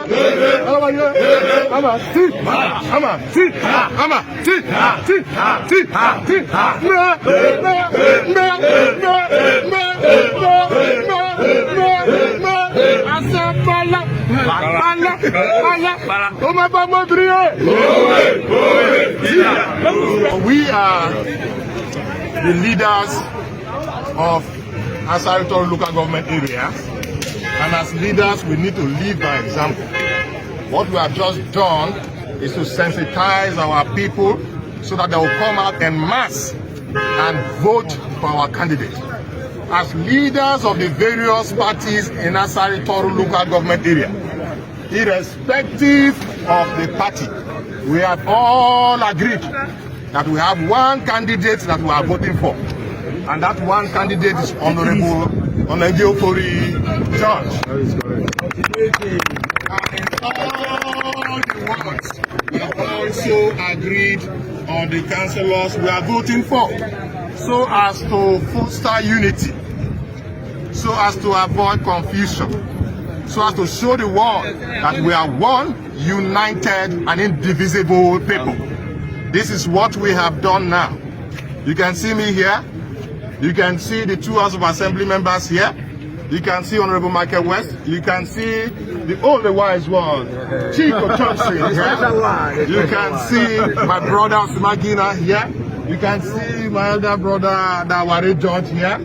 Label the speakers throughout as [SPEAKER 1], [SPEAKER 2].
[SPEAKER 1] We are the leaders of Asaritor local government area, and as leaders we need to lead by example. What we have just done is to sensitize our people so that they will come out en masse and vote for our candidate. As leaders of the various parties in Asaritor local government area, irrespective of the party, we have all agreed that we have one candidate that we are voting for. And that one candidate is Honorable Nigerianpolitics George. And in all the wards, we have also agreed on the councillors we are voting for, so as to foster unity, so as to avoid confusion, so as to show the world that we are one, united and indivisible people. This is what we have done now. You can see me here. You can see the two House of Assembly members here. You can see Honorable Michael West. You can see the older wise one, Chico Thompson here. You can see my brother Magina here. You can see my elder brother Dawari George here.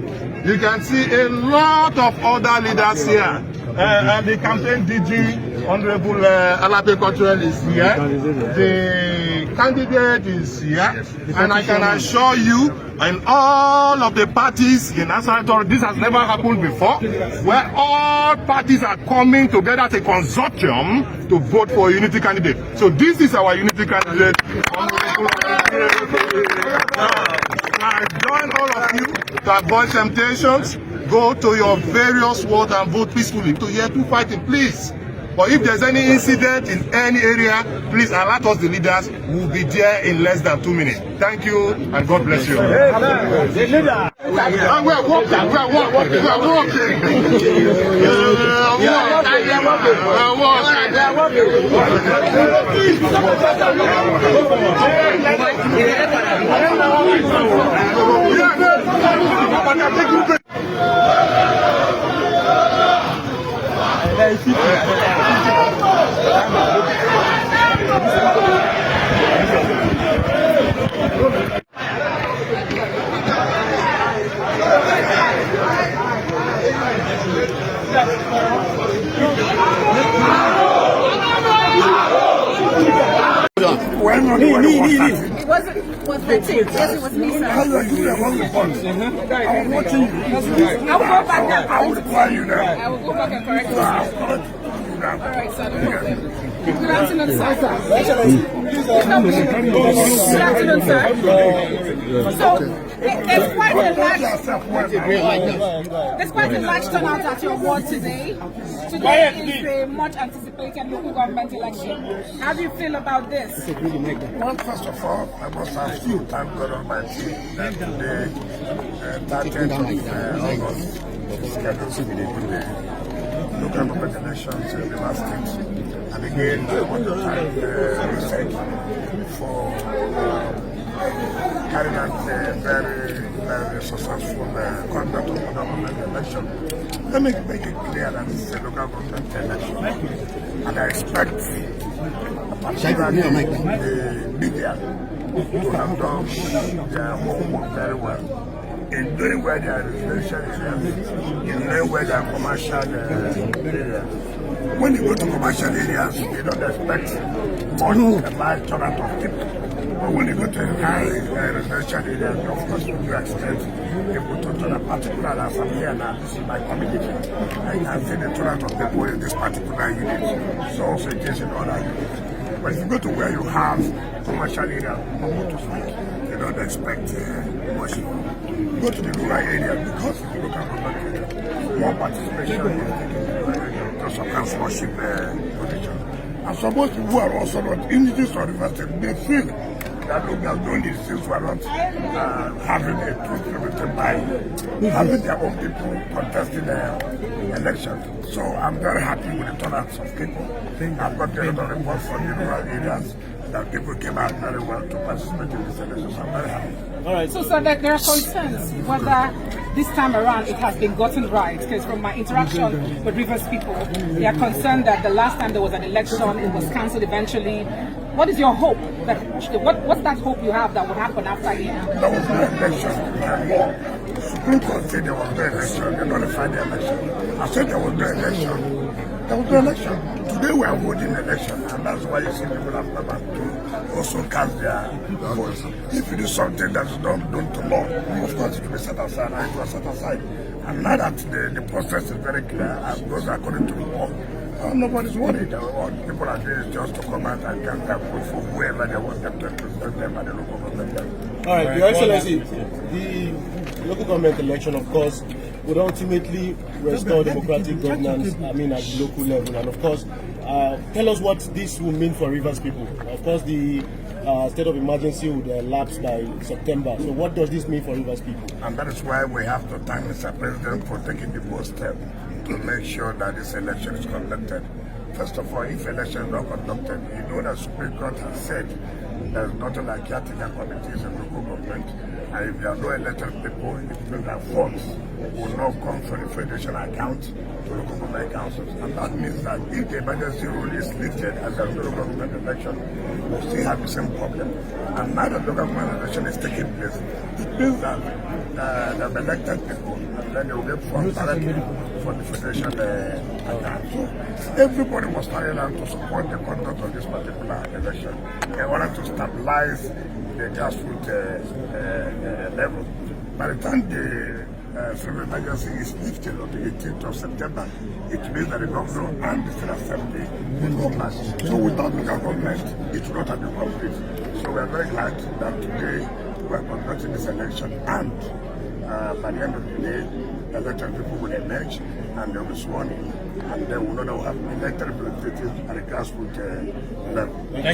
[SPEAKER 1] You can see a lot of other leaders here. And the campaign DG, Honorable Alape Cultural is here. The candidate is here. And I can assure you, in all of the parties in Asaritor, this has never happened before, where all parties are coming together as a consortium to vote for a unity candidate. So this is our unity candidate. I join all of you to avoid temptations. Go to your various wards and vote peacefully. To hear to fighting, please. But if there's any incident in any area, please alert us, the leaders. We'll be there in less than 2 minutes. Thank you, and God bless you. We're walking.
[SPEAKER 2] It was the team. Yes, it was me, sir.
[SPEAKER 3] I was watching you.
[SPEAKER 2] I will go back now.
[SPEAKER 3] I will reply you now.
[SPEAKER 2] I will go back and correct you. All right, sir. No problem. Good afternoon, sir. Good afternoon, sir. So, there's quite a large turnout at your ward today. Today is a much anticipated local government election. How do you feel about this?
[SPEAKER 3] Well, first of all, I must have to thank God Almighty that today, 30th of August, is scheduled to be the local government elections in the last state. And again, I want to thank the state for carrying out a very successful conduct of the government election. Let me make it clear that this is a local government election. And I expect particularly the media to have done their homework very well in doing where there are residential areas, in knowing where there are commercial areas. When you go to commercial areas, you don't expect much a large turnout of people. But when you go to high residential areas, of course, you do expect people to turn up, particularly as I'm here now, this is my community. I can see the turnout of people in this particular unit. So also it is in other units. But if you go to where you have commercial area, you don't expect much. Go to the rural area because if you look at rural area, more participation is taken because of councillorship position. And some most people who are also not in this university, they feel that look at doing these things were not having a truth written by having their own people contesting the election. So I'm very happy with the turnouts of people. I've got a lot of reports from the rural areas that people came out very well to participate in this election. So I'm very happy.
[SPEAKER 4] All right.
[SPEAKER 2] So, sir, there are concerns whether this time around it has been gotten right. Because from my interaction with Rivers people, they are concerned that the last time there was an election, it was cancelled eventually. What is your hope? What's that hope you have that will happen after you?
[SPEAKER 3] There was no election. The Supreme Court said there was no election. They nullified the election. I said there was no election. There was no election. Today we are holding election, and that's why you see people have come out to also cast their votes. If it is something that is not done to law, of course it will be set aside, and it was set aside. And now that the process is very clear and goes according to the law, nobody's worried. What people are doing is just to come out and cast their vote for whoever they want them to represent them at the local government level.
[SPEAKER 4] All right, Your Excellency, the local government election, of course, would ultimately restore democratic governance, at the local level. And of course, tell us what this will mean for Rivers people. Of course, the state of emergency would lapse by September. So what does this mean for Rivers people?
[SPEAKER 3] And that is why we have to thank Mr. President for taking the bold step to make sure that this election is conducted. First of all, if election is not conducted, you know that Supreme Court has said there's nothing like caretaker committees in local government. And if there are no elected people, it means that funds will not come from the federation account to local government councils. And that means that if the emergency rule is lifted as a local government election, we'll still have the same problem. And now that local government election is taking place, it means that the elected people, and then they will get funds directly for the federation account. So everybody was carrying out to support the conduct of this particular election in order to stabilize the grassroots level. By the time the state of emergency is lifted on the 18th of September, it means that the governor and the state assembly will go clash. So without local government, it will not have been complete. So we are very glad that today we are conducting this election, and by the end of the day, elected people will emerge and they will be sworn in, and then we will not have elected representatives at the grassroots level.